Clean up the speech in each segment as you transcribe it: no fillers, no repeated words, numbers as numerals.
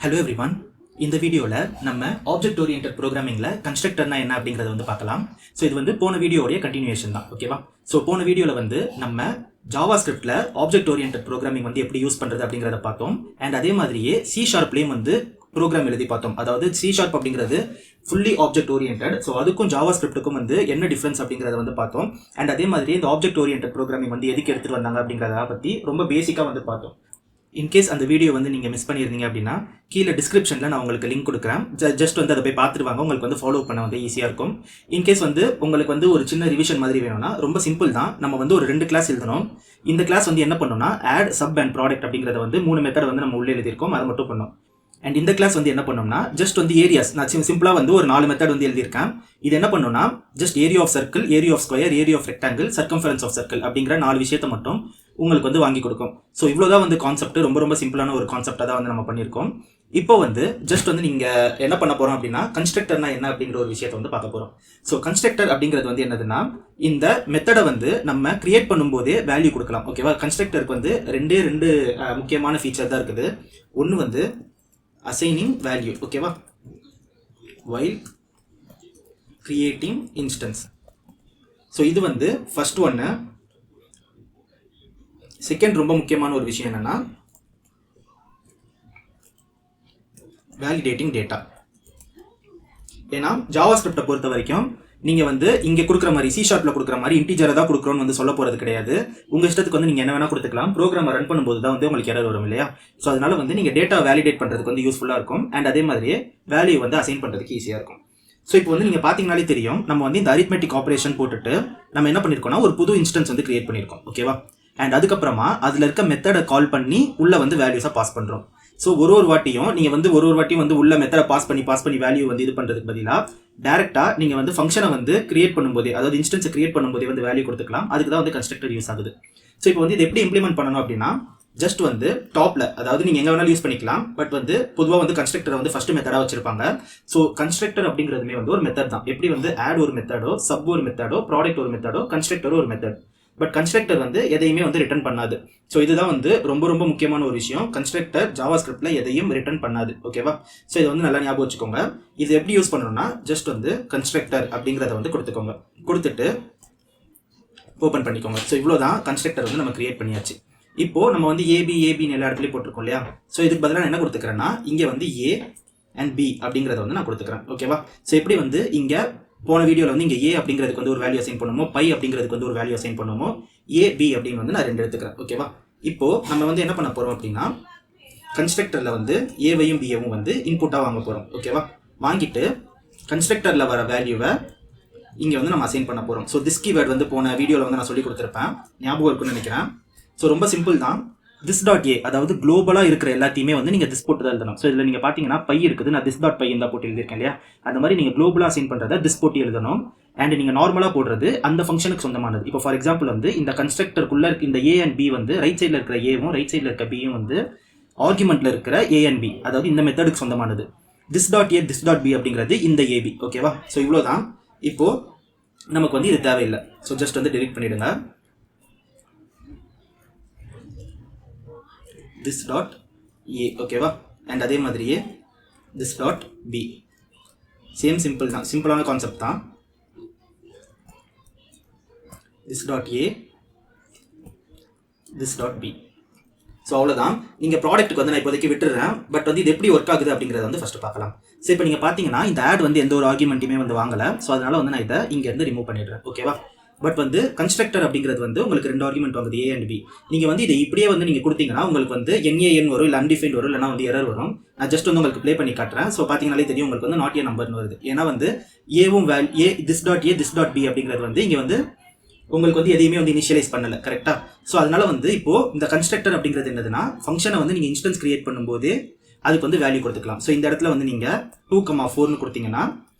Hello everyone. இந்த வீடியோவில் நம்ம ஆப்ஜெக்ட் ஓரியன்டட் ப்ரோக்ராமிங்கில் கன்ஸ்ட்ரக்டர்னா என்ன அப்படிங்கிறத வந்து பார்க்கலாம். ஸோ இது வந்து போன வீடியோடைய கண்டினியூஷன் தான், ஓகேவா? ஸோ போன வீடியோவில் வந்து நம்ம ஜாவா ஸ்கிரிப்டில் ஆப்ஜெக்ட் ஓரியன்டட் ப்ரோக்ராமிங் வந்து எப்படி யூஸ் பண்ணுறது அப்படிங்கிறத பார்த்தோம். அண்ட் அதே மாதிரியே C#லேயும் வந்து ப்ரோக்ராம் எழுதி பார்த்தோம். அதாவது C# அப்படிங்கிறது ஃபுல்லி ஆப்ஜெக்ட் ஓரியன்டட். ஸோ அதுக்கும் ஜாவா ஸ்கிரிப்டுக்கும் வந்து என்ன டிஃப்ரென்ஸ் அப்படிங்கிறத வந்து பார்த்தோம். அண்ட் அதே மாதிரி இந்த ஆப்ஜெக்ட் ஓரியன்டட் ப்ரோக்ராமிங் வந்து எதுக்கு எடுத்துகிட்டு வந்தாங்க அப்படிங்கிறத பற்றி ரொம்ப பேசிக்காக வந்து பார்த்தோம். இன்கேஸ் அந்த வீடியோ வந்து நீங்கள் மிஸ் பண்ணியிருந்தீங்க அப்படின்னா கீழே டிஸ்கிரிப்ஷனில் நான் உங்களுக்கு லிங்க் கொடுக்குறேன். ஜஸ்ட் வந்து அதை போய் பார்த்துட்டு வாங்க, உங்களுக்கு வந்து ஃபாலோ பண்ண வந்து ஈஸியாக இருக்கும். இன்கேஸ் வந்து உங்களுக்கு வந்து ஒரு சின்ன ரிவிஷன் மாதிரி வேணும்னா ரொம்ப சிம்பிள் தான். நம்ம வந்து ஒரு 2 கிளாஸ் எழுதணும். இந்த கிளாஸ் வந்து என்ன பண்ணோம்னா ஆட், சப் அண்ட் ப்ராடக்ட் அப்படிங்கிறத வந்து 3 மெத்தட் வந்து நம்ம உள்ளே எழுதியிருக்கோம், அதை மட்டும் பண்ணோம். அண்ட் இந்த கிளாஸ் வந்து என்ன பண்ணோம்னா ஜஸ்ட் வந்து ஏரியாஸ், நான் சிம்பிளாக வந்து ஒரு 4 மெத்தட் வந்து எழுதியிருக்கேன். இது என்ன பண்ணோம்னா just area of circle, area of square, area of rectangle, circumference of circle அப்படிங்கிற 4 விஷயத்தை மட்டும் உங்களுக்கு வந்து வாங்கி கொடுக்கும். ஸோ இவ்வளோதான் வந்து கான்செப்ட். ரொம்ப சிம்பிளான ஒரு கான்செப்டாக தான் வந்து நம்ம பண்ணியிருக்கோம். இப்போ வந்து ஜஸ்ட் வந்து நீங்கள் என்ன பண்ண போகிறோம் அப்படின்னா கன்ஸ்ட்ரக்டர்னா என்ன அப்படிங்கிற ஒரு விஷயத்தை வந்து பார்க்க போகிறோம். ஸோ கன்ஸ்ட்ரக்டர் அப்படிங்கிறது வந்து என்னதுன்னா இந்த மெத்தடை வந்து நம்ம கிரியேட் பண்ணும்போதே வேல்யூ கொடுக்கலாம், ஓகேவா? கன்ஸ்ட்ரக்டருக்கு வந்து ரெண்டு முக்கியமான ஃபீச்சர் தான் இருக்குது. ஒன்று வந்து assigning value, ஓகேவா, while creating instance. ஸோ இது வந்து ஃபர்ஸ்ட் ஒன்று. செகண்ட் ரொம்ப முக்கியமான ஒரு விஷயம் என்னன்னா வேலிடேட்டிங் டேட்டா. ஏன்னா ஜாவா ஸ்கிரிப்டை பொறுத்த வரைக்கும் நீங்கள் வந்து இங்கே கொடுக்குற மாதிரி C#ல கொடுக்குற மாதிரி இன்டீஜரை தான் கொடுக்குறோன்னு வந்து சொல்ல போகிறது கிடையாது. உங்கள் இஷ்டத்துக்கு வந்து நீங்கள் என்ன வேணால் கொடுத்துக்கலாம். ப்ரோக்ராமை ரன் பண்ணும்போது தான் வந்து உங்களுக்கு எரர் வரும் இல்லையா? ஸோ அதனால வந்து நீங்கள் டேட்டா வேலிடேட் பண்ணுறதுக்கு வந்து யூஸ்ஃபுல்லாக இருக்கும். அண்ட் அதே மாதிரியே வேல்யூ வந்து அசைன் பண்ணுறதுக்கு ஈஸியாக இருக்கும். ஸோ இப்போ வந்து நீங்கள் பார்த்தீங்கனாலே தெரியும், நம்ம வந்து இந்த அரித்மெட்டிக் ஆப்ரேஷன் போட்டுட்டு நம்ம என்ன பண்ணியிருக்கோம்னா ஒரு புது இன்ஸ்டன்ஸ் வந்து கிரியேட் பண்ணியிருக்கோம், ஓகேவா? அண்ட் அதுக்கப்புறமா அதில் இருக்க மெத்தடை கால் பண்ணி உள்ள வந்து வேல்யூஸாக பாஸ் பண்ணுறோம். ஸோ ஒரு வாட்டியும் நீங்கள் வந்து ஒரு வாட்டியும் வந்து உள்ள மெத்தடை பாஸ் பண்ணி வேல்யூ வந்து இது பண்ணுறதுக்கு பதிலாக டேரெக்டாக நீங்கள் வந்து ஃபங்க்ஷனை வந்து கிரியேட் பண்ணும்போதே, அதாவது இன்ஸ்டன்ஸை கிரியேட் பண்ணும்போதே வந்து வேல்யூ கொடுத்துக்கலாம். அதுக்கு தான் வந்து கன்ஸ்ட்ரக்டர் யூஸ் ஆகுது. ஸோ இப்போ வந்து இது எப்படி இம்ப்ளிமெண்ட் பண்ணணும் அப்படின்னா ஜஸ்ட் வந்து டாப்ல, அதாவது நீங்கள் எங்கே வேணாலும் யூஸ் பண்ணிக்கலாம். பட் வந்து பொதுவாக வந்து கன்ஸ்ட்ரக்டரை வந்து ஃபர்ஸ்ட் மெத்தடாக வச்சிருப்பாங்க. ஸோ கன்ஸ்ட்ரக்டர் அப்படிங்கிறதுமே வந்து ஒரு மெத்தட் தான். எப்படி வந்து ஆட் ஒரு மெத்தடோ, சப் ஒரு மெத்தடோ, ப்ராடக்ட் ஒரு மெத்தடோ, கன்ஸ்ட்ரக்டர் ஒரு மெத்தட். பட் கன்ஸ்ட்ரக்டர் வந்து எதையுமே வந்து ரிட்டர்ன் பண்ணாது. ஸோ இதுதான் வந்து ரொம்ப முக்கியமான ஒரு விஷயம். கன்ஸ்ட்ரக்டர் ஜாவா ஸ்கிரிப்ட்ல எதையும் ரிட்டர்ன் பண்ணாது, ஓகேவா? ஸோ இதை வந்து நல்லா ஞாபகம் வச்சுக்கோங்க. இது எப்படி யூஸ் பண்ணணும்னா ஜஸ்ட் வந்து கன்ஸ்ட்ரக்டர் அப்படிங்கிறத வந்து கொடுத்துக்கோங்க. கொடுத்துட்டு ஓப்பன் பண்ணிக்கோங்க. ஸோ இவ்வளோதான் கன்ஸ்ட்ரக்டர் வந்து நம்ம கிரியேட் பண்ணியாச்சு. இப்போ நம்ம வந்து ஏபின்னு எல்லா இடத்துலையும் போட்டிருக்கோம் இல்லையா? ஸோ இதுக்கு பதிலாக நான் என்ன கொடுத்துக்கிறேன்னா இங்கே வந்து A and B அப்படிங்கிறத வந்து நான் கொடுத்துக்கிறேன், ஓகேவா? ஸோ எப்படி வந்து இங்கே போன வீடியோவில் வந்து இங்கே A அப்படிங்கிறதுக்கு வந்து ஒரு வேல்யூ அசைன் பண்ணுமோ, பை அப்படிங்கிறதுக்கு வந்து ஒரு வேல்யூ அசைன் பண்ணுமோ, AB அப்படின்னு வந்து நான் 2 எடுத்துக்கிறேன், ஓகேவா? இப்போ நம்ம வந்து என்ன பண்ண போகிறோம் அப்படின்னா கன்ஸ்ட்ரக்டரில் வந்து ஏவையும் பிஏவும் வந்து இன்புட்டாக வாங்க போகிறோம், ஓகேவா? வாங்கிட்டு கன்ஸ்ட்ரக்டரில் வர வேல்யூவை இங்கே வந்து நம்ம அசைன் பண்ண போகிறோம். ஸோ திஸ் கீவேர்ட் வந்து போன வீடியோவில் வந்து நான் சொல்லி கொடுத்துருப்பேன், ஞாபகம் இருக்குன்னு நினைக்கிறேன். ஸோ ரொம்ப சிம்பிள் தான். this.a அதாவது குளோபலாக இருக்கிற எல்லாத்தையுமே வந்து நீங்கள் திஸ் போட்டு தான் எழுதணும். ஸோ இதில் நீங்கள் பார்த்தீங்கன்னா பை இருக்குது, நான் this.py தான் போட்டு எழுதியிருக்கேன் இல்லையா? அந்த மாதிரி நீங்கள் குளோபலாக அசைன் பண்ணுறதை திஸ் போட்டு எழுதணும். அண்ட் நீங்கள் நார்மலாக போடுறது அந்த ஃபங்க்ஷனுக்கு சொந்தமானது. இப்போ ஃபார் எக்ஸாம்பிள் வந்து இந்த கன்ஸ்ட்ரக்டருக்குள்ளே இந்த A and B வந்து ரைட் சைடில் இருக்கிற ஏவும் ரைட் சைடில் இருக்க பியும் வந்து ஆர்குமெண்ட்டில் இருக்கிற A and B, அதாவது இந்த மெத்தடுக்கு சொந்தமானது. this.a this.b அப்படிங்கிறது இந்த AB, ஓகேவா? ஸோ இவ்வளோ தான். இப்போது நமக்கு வந்து இது தேவையில்லை. ஸோ ஜஸ்ட் வந்து டெலிட் பண்ணிவிடுங்க. this.a, ஓகேவா? அண்ட் அதே மாதிரியே this.b. சேம் சிம்பிள் தான், சிம்பிளான கான்செப்ட் தான். this.a this.b. ஸோ அவ்வளோதான். நீங்கள் ப்ராடக்ட்டுக்கு வந்து நான் இப்போதைக்கு விட்டுறேன். பட் வந்து இது எப்படி ஒர்க் ஆகுது அப்படிங்கிறத வந்து ஃபஸ்ட்டு பார்க்கலாம். ஸோ இப்போ நீங்கள் பார்த்தீங்கன்னா இந்த ஆட் வந்து எந்த ஒரு ஆர்குமெண்ட்டுமே வந்து வாங்கலை. ஸோ அதனால வந்து நான் இதை இங்கேருந்து ரிமூவ் பண்ணிடுறேன், ஓகேவா? பட் வந்து கன்ஸ்ட்ரக்டர் அப்படிங்கிறது வந்து உங்களுக்கு 2 ஆர்குமெண்ட் வாங்குது, A and B. நீங்கள் வந்து இதை இப்படியே வந்து நீங்கள் கொடுத்தீங்கன்னா உங்களுக்கு வந்து NaN வரும், இல்லை அன்டிஃபைன்ட் வரும், இல்லைனா வந்து எரர் வரும். நான் ஜஸ்ட் வந்து உங்களுக்கு ப்ளே பண்ணி காட்டுறேன். ஸோ பார்த்தீங்கனாலே தெரியும் உங்களுக்கு வந்து நாட் ஏ நம்பர்னு வருது. ஏன்னா வந்து ஏவும் this.a this.b அப்படிங்கிறது வந்து இங்கே வந்து உங்களுக்கு வந்து எதையுமே வந்து இனிஷியலைஸ் பண்ணலை, கரெக்டாக? ஸோ அதனால வந்து இப்போது இந்த கன்ஸ்ட்ரக்டர் அப்படிங்கிறது என்னதுன்னா ஃபங்க்ஷனை வந்து நீங்கள் இன்ஸ்டன்ஸ் கிரியேட் பண்ணும்போது அதுக்கு வந்து வேல்யூ கொடுத்துக்கலாம். ஸோ இந்த இடத்துல வந்து நீங்கள் 2,4ன்னு கொடுத்தீங்கன்னா,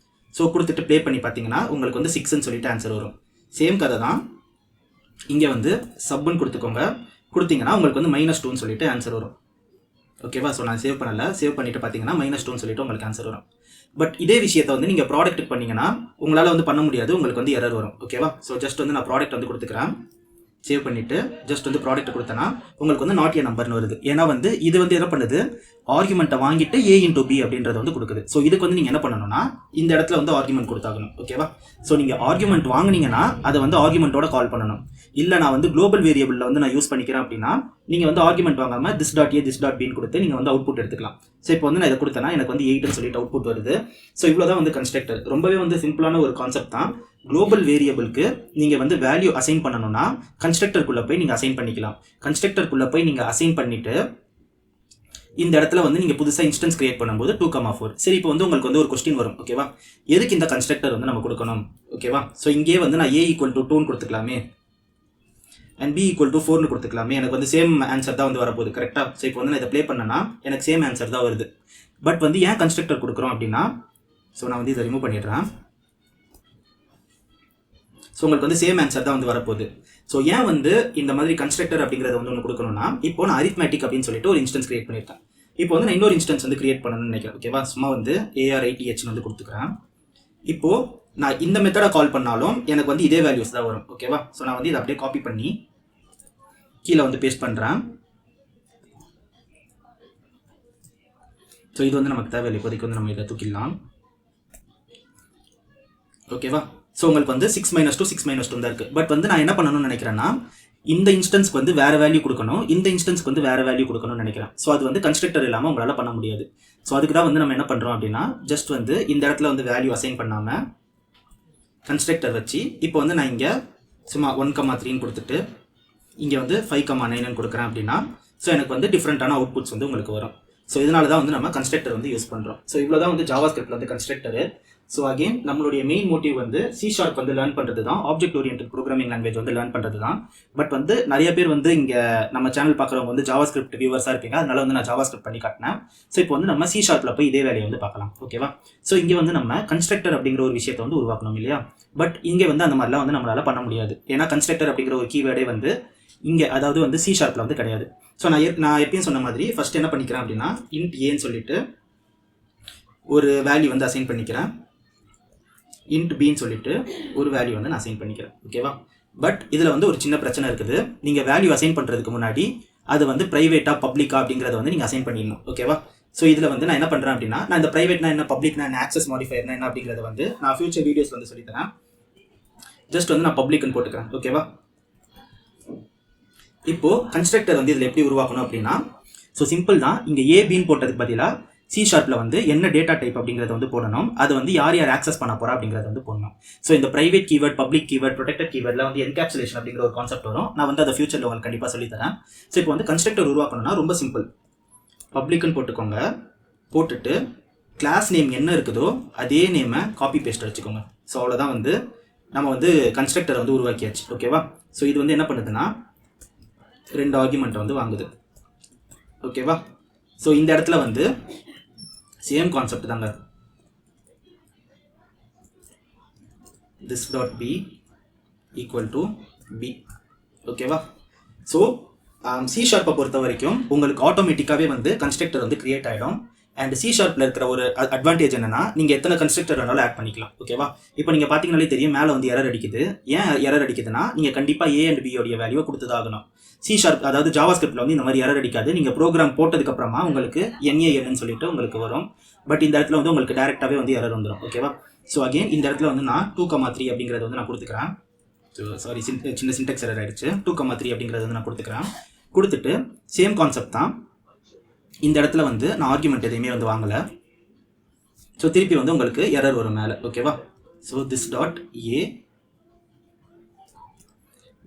ஸோ கொடுத்துட்டு ப்ளே பண்ணி பார்த்தீங்கன்னா உங்களுக்கு வந்து 6ன்னு சொல்லிட்டு ஆன்சர் வரும். சேம் கதை தான். இங்கே வந்து சப்புன்னு கொடுத்துக்கோங்க. கொடுத்தீங்கன்னா உங்களுக்கு வந்து -2ன்னு சொல்லிட்டு ஆன்சர் வரும், ஓகேவா? ஸோ நான் சேவ் பண்ணலை. சேவ் பண்ணிவிட்டு பார்த்தீங்கன்னா -2ன்னு சொல்லிட்டு உங்களுக்கு ஆன்சர் வரும். பட் இதே விஷயத்தை வந்து நீங்கள் ப்ராடக்ட்டுக்கு பண்ணிங்கன்னா உங்களால் வந்து பண்ண முடியாது, உங்களுக்கு வந்து எரர் வரும், ஓகேவா? ஸோ ஜஸ்ட் வந்து நான் ப்ராடக்ட் வந்து கொடுத்துக்கிறேன். சேவ் பண்ணிவிட்டு ஜஸ்ட் வந்து ப்ராடக்ட் கொடுத்தனா உங்களுக்கு வந்து நாட் ஏ நம்பர்னு வருது. ஏன்னா வந்து இது வந்து என்ன பண்ணுது, ஆர்குமெண்ட்டை வாங்கிட்டு A into B அப்படின்றத வந்து கொடுக்குது. ஸோ இதுக்கு வந்து நீங்கள் என்ன பண்ணணும்னா இந்த இடத்துல வந்து ஆர்குமெண்ட் கொடுத்தாகணும். ஓகேவா? ஸோ நீங்கள் ஆர்குமெண்ட் வாங்கினீங்கன்னா அதை வந்து ஆர்குமெண்ட்டோட கால் பண்ணணும். இல்லை நான் வந்து குளோபல் வேரியபிளில் வந்து நான் யூஸ் பண்ணிக்கிறேன் அப்படின்னா நீங்கள் வந்து ஆர்குமெண்ட் வாங்காமல் this dot a this dot b கொடுத்து நீங்கள் வந்து அவுட்புட் எடுத்துக்கலாம். ஸோ இப்போ வந்து நான் இதை கொடுத்தேன்னா எனக்கு வந்து 8ன்னு சொல்லிட்டு அவுட்புட் வருது. ஸோ இவ்வளோ தான் வந்து கன்ஸ்ட்ரக்டர். ரொம்பவே வந்து சிம்பிளான ஒரு கான்செப்ட் தான். குளோபல் வேரியபிளுக்கு நீங்கள் வந்து வேல்யூ அசைன் பண்ணணும்னா கன்ஸ்ட்ரக்டருக்குள்ளே போய் நீங்கள் அசைன் பண்ணிக்கலாம். கன்ஸ்ட்ரக்டருக்குள்ளே போய் நீங்கள் அசைன் பண்ணிவிட்டு இந்த இடத்துல வந்து நீங்கள் புதுசாக இன்ஸ்டன்ஸ் கிரியேட் பண்ணும்போது 2,4. சரி, இப்போ வந்து உங்களுக்கு வந்து ஒரு கொஸ்டின் வரும். ஓகேவா? எதுக்கு இந்த கன்ஸ்ட்ரக்டர் வந்து நம்ம கொடுக்கணும்? ஓகேவா? ஸோ இங்கே வந்து நான் a = 2ன்னு கொடுத்துக்கலாமே அண்ட் b = 4ன்னு கொடுத்துக்கலாமே. எனக்கு வந்து சேம் ஆன்சர் தான் வந்து வரப்போகுது. கரெக்டாக? ஸோ இப்போ வந்து நான் இதை ப்ளே பண்ணேன்னா எனக்கு சேம் ஆன்சர் தான் வருது. பட் வந்து ஏன் கன்ஸ்ட்ரக்டர் கொடுக்குறோம் அப்படின்னா, ஸோ நான் வந்து இதை ரிமூவ் பண்ணிடுறேன். ஸோ உங்களுக்கு வந்து சேம் ஆன்சர் தான் வந்து வரப்போகுது. ஸோ ஏன் வந்து இந்த மாதிரி கன்ஸ்ட்ரக்டர் அப்படிங்கிறத வந்து ஒன்று கொடுக்கணும்னா, இப்போ நான் அரித்மேட்டிக் அப்படின்னு சொல்லிட்டு ஒரு இன்ஸ்டன்ஸ் கிரியேட் பண்ணியிருக்கேன். இப்போ வந்து நான் இன்னொரு இன்ஸ்டன்ஸ் வந்து கிரியேட் பண்ணணும்னு நினைக்கிறேன். ஓகேவா? சும்மா வந்து ARITH வந்து கொடுத்துக்கிறேன். இப்போ நான் இந்த மெத்தடை கால் பண்ணாலும் எனக்கு வந்து இதே வேல்யூஸ் தான் வரும். ஓகேவா? ஸோ நான் வந்து இதை அப்படியே காப்பி பண்ணி கீழே வந்து பேஸ்ட் பண்ணுறேன். ஸோ இது வந்து நமக்கு தேவையில்லை. இப்போதைக்கு வந்து நம்ம இதை தூக்கிடலாம். ஓகேவா? ஸோ உங்களுக்கு வந்து 6 - 2 6 - 2 தான் இருக்குது. பட் வந்து நான் என்ன பண்ணணும்னு நினைக்கிறேன்னா, இந்த இன்ஸ்டன்ஸ்க்கு வந்து வேறு வேல்யூ கொடுக்கணும், இந்த இன்ஸ்டன்ஸ்க்கு வந்து வேறு வேல்யூ கொடுக்கணும்னு நினைக்கிறேன். ஸோ அது வந்து கன்ஸ்ட்ரக்டர் இல்லாமல் உங்களால் பண்ண முடியாது. ஸோ அதுக்கு தான் வந்து நம்ம என்ன பண்ணுறோம் அப்படின்னா, ஜஸ்ட் வந்து இந்த இடத்துல வந்து வேல்யூ அசைன் பண்ணாமல் கன்ஸ்ட்ரக்டர் வச்சு இப்போ வந்து நான் இங்கே சும்மா 1,3ன்னு கொடுத்துட்டு இங்கே வந்து 5,9ன்னு கொடுக்குறேன் அப்படின்னா, ஸோ எனக்கு வந்து டிஃப்ரெண்ட்டான அவுட்புட்ஸ் வந்து உங்களுக்கு வரும். ஸோ இதனால தான் வந்து நம்ம கன்ஸ்ட்ரக்டர் வந்து யூஸ் பண்ணுறோம். ஸோ இவ்வளோ தான் வந்து ஜாவாஸ்கிரிப்ட்ல வந்து கன்ஸ்ட்ரக்டர். ஸோ அகெயின் நம்மளுடைய மெயின் மோட்டிவ் வந்து C# வந்து லேர்ன் பண்ணுறது தான், ஆப்ஜெக்ட் ஓரியன்டட் ப்ரோக்ராமிங் லாங்குவேஜ் வந்து லேர்ன் பண்ணுறது தான். பட் வந்து நிறைய பேர் வந்து இங்கே நம்ம சேனல் பார்க்குறவங்க வந்து ஜாவாஸ்கிரிப்ட் வியூவர்ஸாக இருப்பீங்க. அதனால வந்து நான் ஜாவாஸ்கிரிப்ட் பண்ணி காட்டினேன். ஸோ இப்போ வந்து நம்ம C# போய் இதே வேலையை வந்து பார்க்கலாம். ஓகேவா? ஸோ இங்கே வந்து நம்ம கன்ஸ்ட்ரக்டர் அப்படிங்கிற ஒரு விஷயத்தை வந்து உருவாக்கணும் இல்லையா? பட் இங்கே வந்து அந்த மாதிரிலாம் வந்து நம்மளால் பண்ண முடியாது. ஏன்னா கன்ஸ்ட்ரக்டர் அப்படிங்கிற ஒரு கீவேர்டே வந்து இங்கே அதாவது வந்து C# வந்து கிடையாது. ஸோ நான் எப்பயும் சொன்ன மாதிரி ஃபர்ஸ்ட் என்ன பண்ணிக்கிறேன் அப்படின்னா, int aன்னு சொல்லிட்டு ஒரு வேல்யூ வந்து அசைன் பண்ணிக்கிறேன். int bன்னு சொல்லிட்டு ஒரு வேல்யூ வந்து நான் அசைன் பண்ணிக்கிறேன். ஓகேவா? பட் இதில் வந்து ஒரு சின்ன பிரச்சனை இருக்குது. நீங்கள் வேல்யூ அசைன் பண்ணுறதுக்கு முன்னாடி அது வந்து ப்ரைவேட்டா பப்ளிக்கா அப்படிங்கிறத வந்து நீங்கள் அசைன் பண்ணிடணும். ஓகேவா? ஸோ இதில் வந்து நான் என்ன பண்ணுறேன் அப்படின்னா, நான் இந்த ப்ரைவேட்னா என்ன, பப்ளிக்னா என்ன, ஆக்சஸ் மாடிஃபயர்னா என்ன அப்படிங்கிறத வந்து நான் ஃபியூச்சர் வீடியோஸ் வந்து சொல்லித்தரேன். ஜஸ்ட் வந்து நான் பப்ளிக்னு போட்டுக்கிறேன். ஓகேவா? இப்போ கன்ஸ்ட்ரக்டர் வந்து இதில் எப்படி உருவாக்கணும் அப்படின்னா, ஸோ சிம்பிள் தான். இங்கே ஏபின்னு போட்டதுக்கு பதிலாக C# வந்து என்ன டேட்டா டைப் அப்படிங்கிறத வந்து போடணும். அது வந்து யார் யார் ஆக்சஸ் பண்ண போறா அப்படிங்கிறத வந்து போடணும். ஸோ இந்த private keyword, public keyword, protected கீவேர்ட்ல வந்து என்கேப்சுலேஷன் அப்படிங்கிற ஒரு கான்செப்ட் வரும். நான் வந்து அதை ஃபியூச்சரில் உங்களுக்கு கண்டிப்பாக சொல்லித்தரேன். ஸோ இப்போ வந்து கன்ஸ்ட்ரக்டர் உருவாக்கணும்னா ரொம்ப சிம்பிள். பப்ளிக்னு போட்டுக்கோங்க. போட்டுட்டு கிளாஸ் நேம் என்ன இருக்குதோ அதே நேமை காப்பி பேஸ்ட் வச்சுக்கோங்க. ஸோ அவ்வளோதான் வந்து நம்ம வந்து கன்ஸ்ட்ரக்டர் வந்து உருவாக்கியாச்சு. ஓகேவா? ஸோ இது வந்து என்ன பண்ணுதுன்னா 2 ஆர்குமெண்ட் வந்து வாங்குது. ஓகேவா? ஸோ இந்த இடத்துல வந்து சேம் கான்செப்ட் தாங்க. this dot b equal to b. ஓகேவா? ஸோ C# பொறுத்த வரைக்கும் உங்களுக்கு ஆட்டோமேட்டிக்காகவே வந்து கன்ஸ்ட்ரக்டர் வந்து கிரியேட் ஆகிடும். அண்ட் C# இருக்கிற ஒரு அட்வான்டேஜ் என்னன்னா, நீங்கள் எத்தனை கன்ஸ்ட்ரக்டர் வேணாலும் ஆட் பண்ணிக்கலாம். ஓகேவா? இப்போ நீங்கள் பார்த்தீங்கனாலே தெரியும், மேலே வந்து எரர் அடிக்குது. ஏன் எரர் அடிக்குதுன்னா, நீங்கள் கண்டிப்பாக A and B உடைய வேல்யூவை கொடுத்துதாகணும். C# அதாவது ஜாவாஸ்கிரிப்ட்ல வந்து இந்த மாதிரி எரர் அடிக்காது. நீங்கள் ப்ரோக்ராம் போட்டதுக்கப்புறமா உங்களுக்கு NaNன்னு சொல்லிட்டு உங்களுக்கு வரும். பட் இந்த இடத்துல வந்து உங்களுக்கு டேரெக்டாகவே வந்து எரர் வந்துடும். ஓகேவா? ஸோ அகெயின் இந்த இடத்துல வந்து நான் 2,3 அப்படிங்கிறத வந்து நான் கொடுத்துக்கிறேன். ஸோ சாரி, சின்ன சின்டெக்ஸ் எரர் ஆகிடுச்சு. 2,3 அப்படிங்கிறத வந்து நான் கொடுத்துக்கிறேன். கொடுத்துட்டு சேம் கான்செப்ட் தான். இந்த இடத்துல வந்து நான் ஆர்குமெண்ட் எதையுமே வந்து வாங்கலை. ஸோ திருப்பி வந்து உங்களுக்கு எரர் வரும் மேலே. ஓகேவா? So this dot a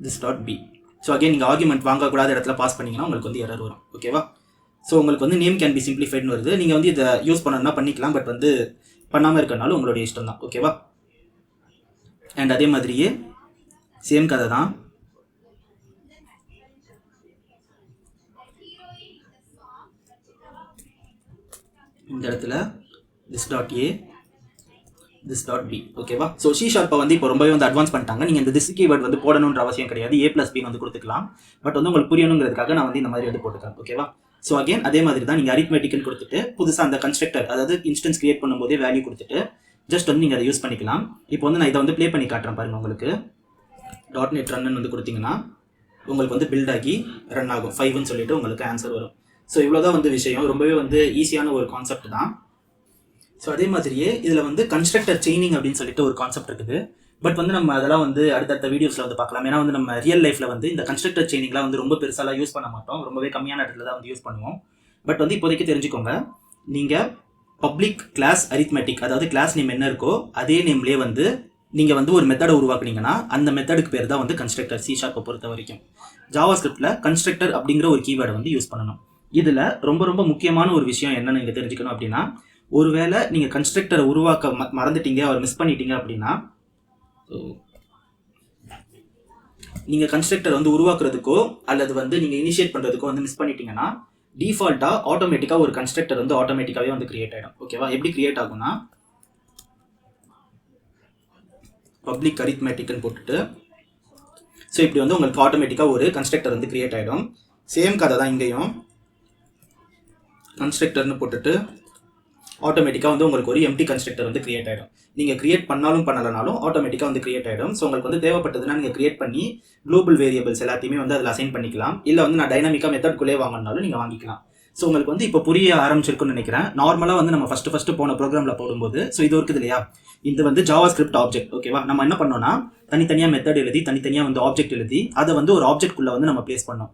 this dot b. So again நீங்கள் ஆர்குமெண்ட் வாங்கக்கூடாத இடத்துல பாஸ் பண்ணிங்கன்னா உங்களுக்கு வந்து எரர் வரும். ஓகேவா? ஸோ உங்களுக்கு வந்து நேம் கேன் பி சிம்பிளிஃபைட்னு வருது. நீங்கள் வந்து இதை யூஸ் பண்ணணும்னா பண்ணிக்கலாம். பட் வந்து பண்ணாமல் இருக்கிறனாலும் உங்களுடைய இஷ்டம் தான். ஓகேவா? அண்ட் அதே மாதிரியே சேம் கதை தான். இந்த இடத்துல this dot a this dot b. ஓகேவா? ஸோ C# வந்து இப்போ ரொம்பவே வந்து அட்வான்ஸ் பண்ணிட்டாங்க. நீங்கள் இந்த this கீவேர்ட் வந்து போடணுன்ற அவசியம் கிடையாது. A + b வந்து கொடுத்துக்கலாம். பட் வந்து உங்களுக்கு புரியணுங்கிறதுக்காக நான் வந்து இந்த மாதிரி வந்து போட்டுக்கிறேன். ஓகேவா? ஸோ அகெயின் அதே மாதிரி தான். நீங்கள் அரித்மெட்டிக்னு கொடுத்துட்டு புதுசாக அந்த கன்ஸ்ட்ரக்டர் அதாவது இன்ஸ்டன்ஸ் கிரியேட் பண்ணும்போதே வேல்யூ கொடுத்துட்டு ஜஸ்ட் வந்து நீங்கள் அதை யூஸ் பண்ணிக்கலாம். இப்போ வந்து நான் இதை வந்து ப்ளே பண்ணி காட்டுறேன் பாருங்கள். உங்களுக்கு .NET ரன்னு வந்து கொடுத்தீங்கன்னா உங்களுக்கு வந்து பில்ட் ஆகி ரன் ஆகும் 5ன்னு சொல்லிட்டு உங்களுக்கு ஆன்சர் வரும். ஸோ இவ்வளோதான் வந்து விஷயம். ரொம்பவே வந்து ஈஸியான ஒரு கான்செப்ட் தான். ஸோ அதே மாதிரியே இதில் வந்து கன்ஸ்ட்ரக்டர் செயினிங் அப்படின்னு சொல்லிட்டு ஒரு கான்செப்ட் இருக்குது. பட் வந்து நம்ம அதெல்லாம் வந்து அடுத்தடுத்த வீடியோஸில் வந்து பார்க்கலாம். ஏன்னா வந்து நம்ம ரியல் லைஃப்பில் வந்து இந்த கன்ஸ்ட்ரக்டர் செயினிங்லாம் வந்து ரொம்ப பெருசாலாம் யூஸ் பண்ண மாட்டோம். ரொம்பவே கம்மியான இடத்துல தான் வந்து யூஸ் பண்ணுவோம். பட் வந்து இப்போதைக்கு தெரிஞ்சுக்கோங்க, நீங்கள் பப்ளிக் கிளாஸ் அரித்மெட்டிக், அதாவது கிளாஸ் நேம் என்ன இருக்கோ அதே நேம்லேயே வந்து நீங்கள் வந்து ஒரு மெத்தடை உருவாக்குனீங்கன்னா அந்த மெத்தடுக்கு பேர் தான் வந்து கன்ஸ்ட்ரக்டர். C# பொறுத்த வரைக்கும் ஜாவா ஸ்கிரிப்டில் கன்ஸ்ட்ரக்டர் அப்படிங்கிற ஒரு கீவேர்டை வந்து யூஸ் பண்ணணும். இதில் ரொம்ப ரொம்ப முக்கியமான ஒரு விஷயம் என்னன்னு நீங்கள் தெரிஞ்சுக்கணும் அப்படின்னா, ஒருவேளை நீங்கள் கன்ஸ்ட்ரக்டரை உருவாக்க மறந்துட்டீங்க, அவர் மிஸ் பண்ணிட்டீங்க அப்படின்னா, நீங்கள் கன்ஸ்ட்ரக்டர் வந்து உருவாக்குறதுக்கோ அல்லது வந்து நீங்கள் இனிஷியேட் பண்ணுறதுக்கோ வந்து மிஸ் பண்ணிட்டீங்கன்னா டிஃபால்ட்டாக ஆட்டோமேட்டிக்காக ஒரு கன்ஸ்ட்ரக்டர் வந்து ஆட்டோமேட்டிக்காகவே வந்து கிரியேட் ஆகிடும். ஓகேவா? எப்படி கிரியேட் ஆகும்னா, பப்ளிக் அரித்மெட்டிக்னு போட்டுட்டு ஸோ இப்படி வந்து உங்களுக்கு ஆட்டோமேட்டிக்காக ஒரு கன்ஸ்ட்ரக்டர் வந்து கிரியேட் ஆகிடும். சேம் கதை தான் இங்கேயும். கன்ஸ்ட்ரக்டர்னு போட்டுட்டு ஆட்டோமேட்டிக்காக வந்து உங்களுக்கு ஒரு எம்டி கன்ஸ்ட்ரக்டர் வந்து கிரியேட் ஆகிடும். நீங்கள் கிரியேட் பண்ணாலும் பண்ணலனாலும் ஆட்டோமேட்டிக்காக வந்து கிரியேட் ஆகிடும். ஸோ உங்களுக்கு வந்து தேவைப்பட்டதுன்னா நீங்கள் கிரியேட் பண்ணி குளோபல் வேரியபிள்ஸ் எல்லாத்தையுமே வந்து அதில் அசைன் பண்ணிக்கலாம். இல்லை வந்து நான் டைனாமிக்காக மெத்தட்குள்ளே வாங்கினாலும் நீங்கள் வாங்கிக்கலாம். ஸோ உங்களுக்கு வந்து இப்போ புரிய ஆரம்பிச்சிருக்குன்னு நினைக்கிறேன். நார்மலாக வந்து நம்ம ஃபஸ்ட்டு போன ப்ரோக்ராமில் போடும்போது ஸோ இது இருக்குது இல்லையா, இது வந்து ஜாவா ஸ்கிரிப்ட் ஆப்ஜெக்ட். ஓகேவா? நம்ம என்ன பண்ணோம்னா தனித்தனியாக மெத்தட் எழுதி தனித்தனியாக வந்து ஆப்ஜெக்ட் எழுதி அதை வந்து ஒரு ஆப்ஜெக்ட்குள்ளே வந்து நம்ம பிளேஸ் பண்ணோம்.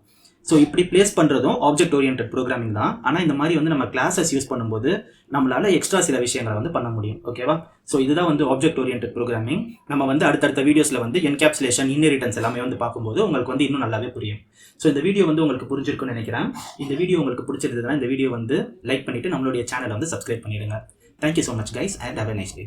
ஸோ இப்படி பிளேஸ் பண்ணுறதும் ஆப்ஜெக்ட் ஓரியன்ட் ப்ரோக்ராமிங் தான். ஆனால் இந்த மாதிரி வந்து நம்ம கிளாஸஸ் யூஸ் பண்ணும்போது நம்மளால எக்ஸ்ட்ரா சில விஷயங்களை வந்து பண்ண முடியும். ஓகேவா? ஸோ இதுதான் வந்து ஆப்ஜெக்ட் ஓரியன்ட் ப்ரோக்ராமிங். நம்ம வந்து அடுத்தடுத்த வீடியோஸில் வந்து என்கேப்சுலேஷன், இன்ஹெரிட்டன்ஸ் எல்லாமே வந்து பார்க்கும்போது உங்களுக்கு வந்து இன்னும் நல்லாவே புரியும். ஸோ இந்த வீடியோ வந்து உங்களுக்கு புரிஞ்சிருக்குன்னு நினைக்கிறேன். இந்த வீடியோ உங்களுக்கு பிடிச்சிருந்ததுன்னா இந்த வீடியோ வந்து லைக் பண்ணிவிட்டு நம்மளுடைய சேனலை வந்து சப்ஸ்கிரைப் பண்ணிடுங்க. Thank you so much guys and have a nice day.